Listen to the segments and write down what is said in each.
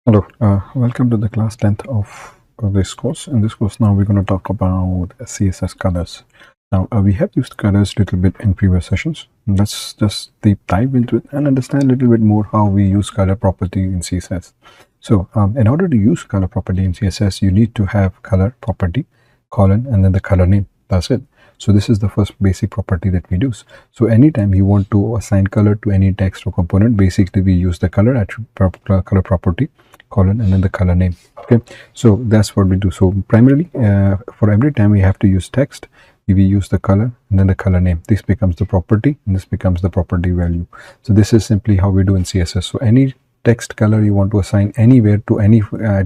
Hello, welcome to the class 10th of this course. In this course now we're going to talk about CSS colors. Now we have used colors a little bit in previous sessions. Let's just deep dive into it and understand a little bit more how we use color property in CSS. So in order to use color property in CSS, you need to have color property, colon, and then the color name. That's it. So this is the first basic property that we use. So anytime you want to assign color to any text or component, basically we use the color color property, colon, and then the color name. Okay, so that's what we do. So primarily for every time we have to use text, we use the color and then the color name. This becomes the property and this becomes the property value. So this is simply how we do in CSS. So any text color you want to assign anywhere to any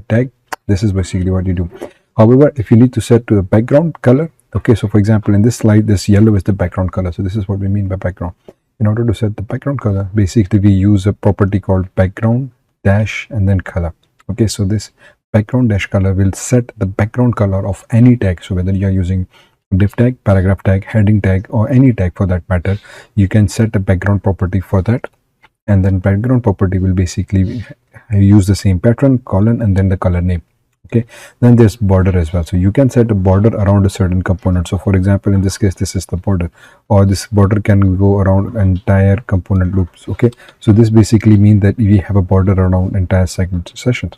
tag, this is basically what you do. However, if you need to set to the background color, okay, so for example in this slide this yellow is the background color. So this is what we mean by background. In order to set the background color, basically we use a property called background dash and then color. Okay, so this background dash color will set the background color of any tag. So whether you are using div tag, paragraph tag, heading tag, or any tag for that matter, you can set a background property for that, and then background property will basically use the same pattern, colon, and then the color name. Okay, then there's border as well. So you can set a border around a certain component. So for example, in this case this is the border, or this border can go around entire component loops. Okay, so this basically means that we have a border around entire segment sessions.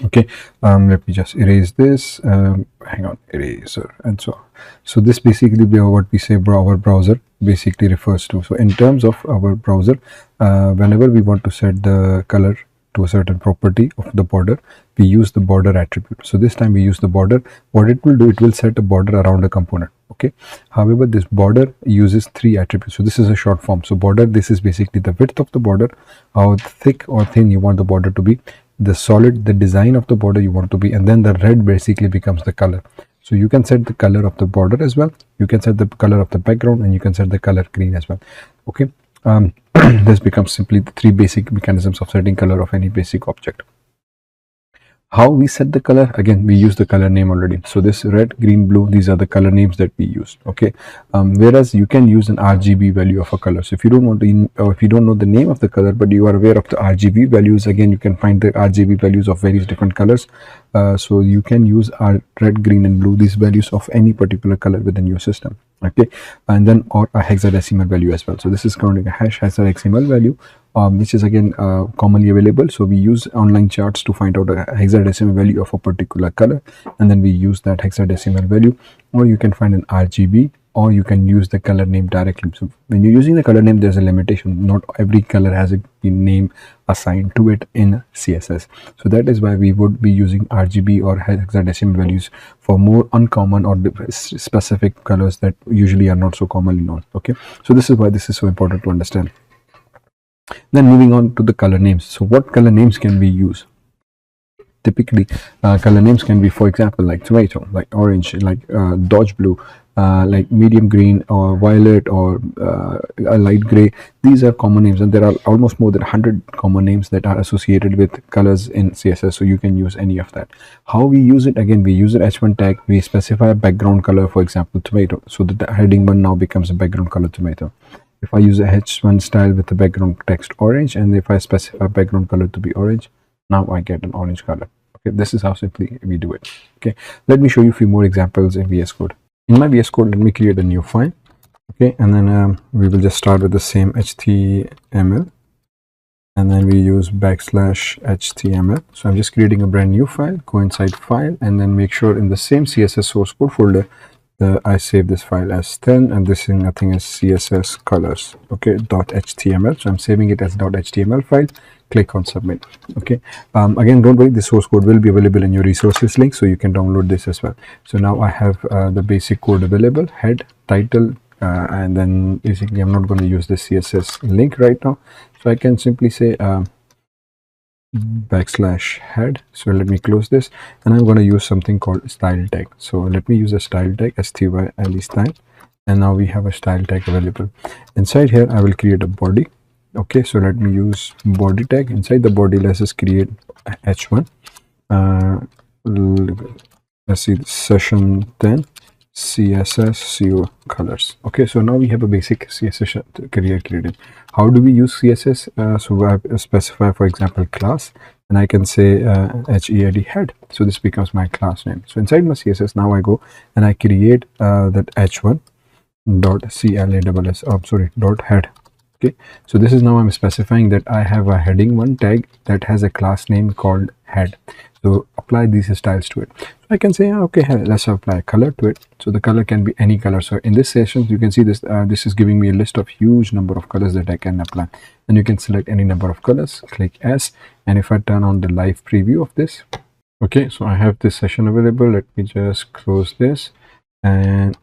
Okay, let me just erase this, hang on, eraser, and so on. So this basically what we say our browser basically refers to. So in terms of our browser, whenever we want to set the color to a certain property of the border, we use the border attribute. So this time we use the border. What it will do, it will set a border around a component. Okay, however this border uses 3 attributes. So this is a short form. So border, this is basically the width of the border, how thick or thin you want the border to be, the solid, the design of the border you want to be, and then the red basically becomes the color. So you can set the color of the border as well, you can set the color of the background, and you can set the color green as well. Okay, this becomes simply the 3 basic mechanisms of setting color of any basic object. How we set the color? Again, we use the color name already. So this red, green, blue, these are the color names that we use. Okay, whereas you can use an RGB value of a color. So if you don't want to, or if you don't know the name of the color but you are aware of the RGB values, again you can find the RGB values of various different colors. So you can use red, green, and blue, these values of any particular color within your system. Okay, and then or a hexadecimal value as well. So this is counting a hash hexadecimal value, which is again commonly available. So we use online charts to find out a hexadecimal value of a particular color, and then we use that hexadecimal value. Or you can find an RGB, or you can use the color name directly. So when you're using the color name, there's a limitation. Not every color has a name assigned to it in CSS. So that is why we would be using RGB or hexadecimal values for more uncommon or specific colors that usually are not so commonly known. Okay, so this is why this is so important to understand. Then moving on to the color names. So what color names can we use? Typically color names can be, for example, like tomato, like orange, like dodge blue, like medium green, or violet, or a light gray. These are common names, and there are almost more than 100 common names that are associated with colors in CSS. So you can use any of that. How we use it? Again, we use an h1 tag. We specify a background color, for example tomato, so that the heading 1 now becomes a background color tomato. If I use a h1 style with the background text orange, and if I specify background color to be orange, now I get an orange color. Okay, this is how simply we do it. Okay, let me show you a few more examples in VS Code. In my VS Code, let me create a new file. Okay, and then we will just start with the same HTML, and then we use \HTML. So I'm just creating a brand new file. Go inside file, and then make sure in the same CSS source code folder I save this file as 10, and this is nothing as CSS colors. Okay, .html. So I'm saving it as .html file. Click on submit. Okay, again, don't worry, the source code will be available in your resources link, so you can download this as well. So now I have the basic code available: head, title, and then basically I'm not going to use the CSS link right now, so I can simply say \head. So let me close this, and I'm going to use something called style tag. So let me use a style tag, style style, and now we have a style tag available. Inside here I will create a body. Okay, so let me use body tag. Inside the body, let's just create h1. Let's see, session 10, CSS colors. Okay, so now we have a basic CSS career created. How do we use CSS? So I specify, for example, class, and I can say HEAD head. So this becomes my class name. So inside my CSS, now I go and I create that h1 dot CLASS. Sorry, dot head. Okay, so this is now I'm specifying that I have a heading one tag that has a class name called head. So apply these styles to it. So I can say, okay, let's apply color to it. So the color can be any color. So in this session, you can see this. This is giving me a list of huge number of colors that I can apply, and you can select any number of colors. Click S, and if I turn on the live preview of this, okay, so I have this session available. Let me just close this and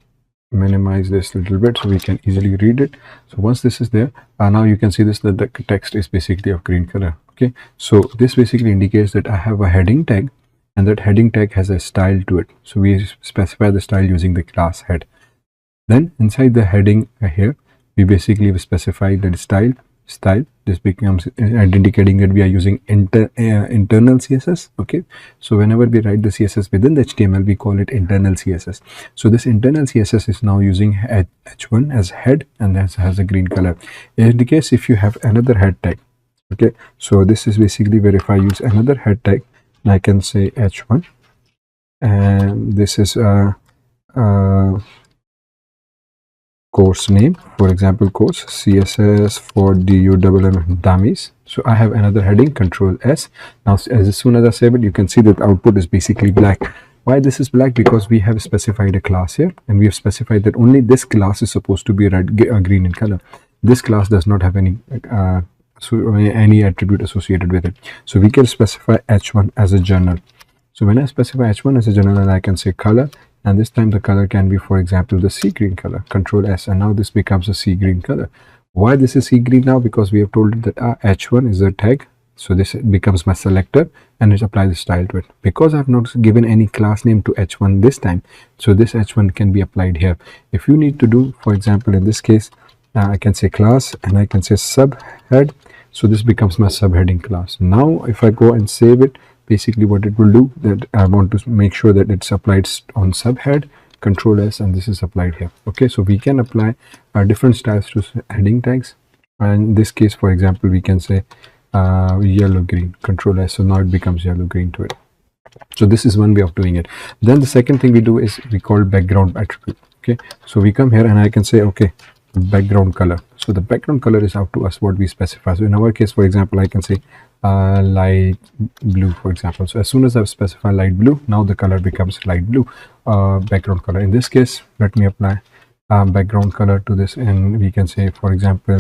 minimize this a little bit so we can easily read it. So once this is there, now you can see this, that the text is basically of green color. Okay, so this basically indicates that I have a heading tag, and that heading tag has a style to it. So we specify the style using the class head. Then inside the heading here, we basically specify the style. This becomes indicating that we are using internal CSS. Okay, so whenever we write the CSS within the HTML, we call it internal CSS. So this internal CSS is now using h1 as head, and that has a green color. In the case if you have another head tag, okay, so this is basically where if I use another head tag, I can say h1, and this is course name, for example, course CSS for Dummies. So I have another heading, Control S. Now as soon as I save it, you can see that the output is basically black. Why this is black? Because we have specified a class here, and we have specified that only this class is supposed to be green in color. This class does not have any attribute associated with it. So we can specify h1 as a journal. So when I specify h1 as a journal, and I can say color, and this time the color can be, for example, the sea green color. Control S, and now this becomes a sea green color. Why this is sea green now? Because we have told it that h1 is a tag, so this becomes my selector, and it applies the style to it. Because I have not given any class name to h1 this time, so this h1 can be applied here. If you need to do, for example, in this case, I can say class, and I can say subhead. So this becomes my subheading class. Now if I go and save it, basically what it will do, that I want to make sure that it's applied on subhead, Control S, and this is applied here. Okay, so we can apply different styles to heading tags, and in this case, for example, we can say yellow green, Control S, so now it becomes yellow green to it. So this is one way of doing it. Then the second thing we do is we call background attribute. Okay, so we come here and I can say, okay, background color. So the background color is up to us what we specify. So in our case, for example, I can say light blue, for example. So as soon as I specify light blue, now the color becomes light blue background color. In this case, let me apply background color to this, and we can say, for example,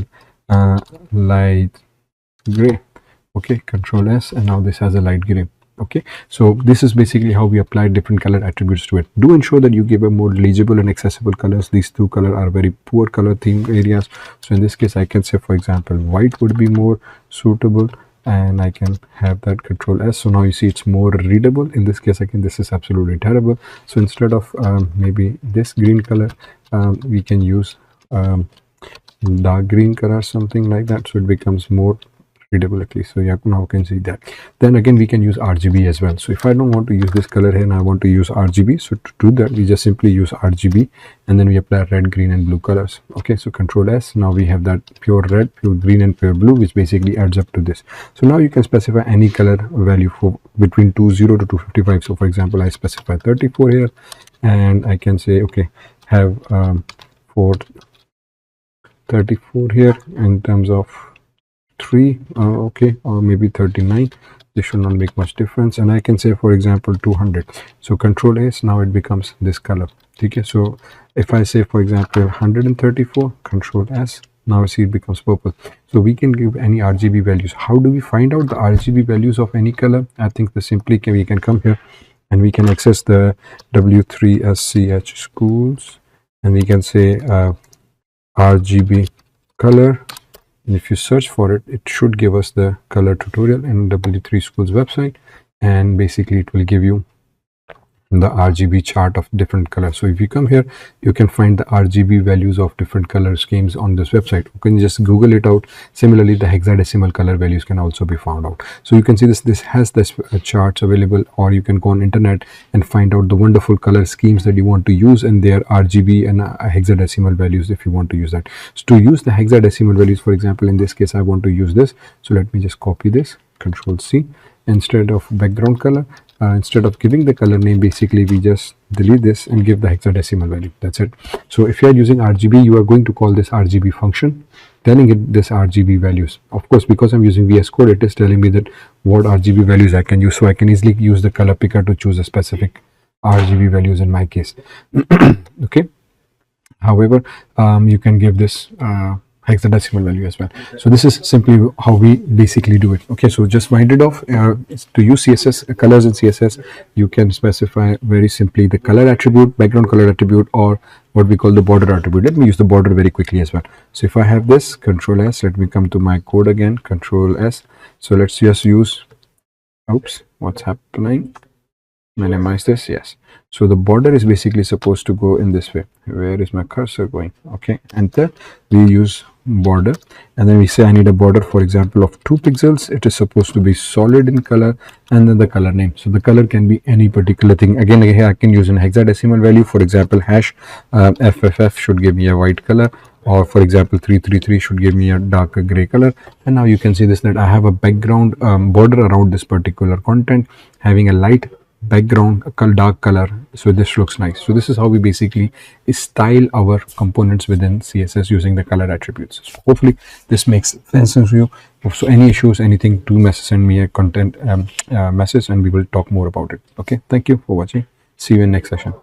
light gray. Okay, Control S, and now this has a light gray. Okay, so this is basically how we apply different color attributes to it. Do ensure that you give a more legible and accessible colors. These two colors are very poor color theme areas. So in this case, I can say, for example, white would be more suitable, and I can have that Control S. So now you see it's more readable. In this case, again, this is absolutely terrible. So instead of maybe this green color, we can use dark green color, something like that, so it becomes more readable at least. So yeah, now you can see that. Then again, we can use RGB as well. So if I don't want to use this color here and I want to use RGB, so to do that, we just simply use RGB, and then we apply red, green, and blue colors. Okay, so Control S, now we have that pure red, pure green, and pure blue, which basically adds up to this. So now you can specify any color value for between 20 to 255. So for example, I specify 34 here, and I can say, okay, have for 34 here in terms of 3, okay, or maybe 39. This should not make much difference, and I can say, for example, 200. So Control S, now it becomes this color. Okay, so if I say, for example, 134, Control S, now see it becomes purple. So we can give any RGB values. How do we find out the RGB values of any color? I think we can come here and we can access the W3Schools, and we can say RGB color. And if you search for it, it should give us the color tutorial in W3Schools website, and basically it will give you the RGB chart of different colors. So if you come here, you can find the RGB values of different color schemes on this website. You can just Google it out. Similarly, the hexadecimal color values can also be found out. So you can see this has this charts available, or you can go on internet and find out the wonderful color schemes that you want to use and their RGB and hexadecimal values if you want to use that. So to use the hexadecimal values, for example, in this case, I want to use this. So let me just copy this, Control C. Instead of background color, instead of giving the color name, basically we just delete this and give the hexadecimal value. That's it. So if you are using RGB, you are going to call this RGB function, telling it this RGB values. Of course, because I'm using VS Code, it is telling me that what RGB values I can use. So I can easily use the color picker to choose a specific RGB values in my case. Okay. However, you can give this hexadecimal value as well. So this is simply how we basically do it. Okay, so just wind it off. To use CSS colors in CSS, you can specify very simply the color attribute, background color attribute, or what we call the border attribute. Let me use the border very quickly as well. So if I have this, Control S, let me come to my code again, Control S. So let's just use, oops, what's happening? Minimize this. Yes, so the border is basically supposed to go in this way. Where is my cursor going? Okay, enter. We use border, and then we say I need a border, for example, of 2 pixels. It is supposed to be solid in color, and then the color name. So the color can be any particular thing. Again, here I can use an hexadecimal value. For example, hash FFF should give me a white color, or for example 333 should give me a darker gray color. And now you can see this, that I have a background border around this particular content having a light background, a dark color. So this looks nice. So this is how we basically style our components within CSS using the color attributes. So hopefully this makes sense to you. So any issues, anything, do send me a content message, and we will talk more about it. Okay, thank you for watching. See you in next session.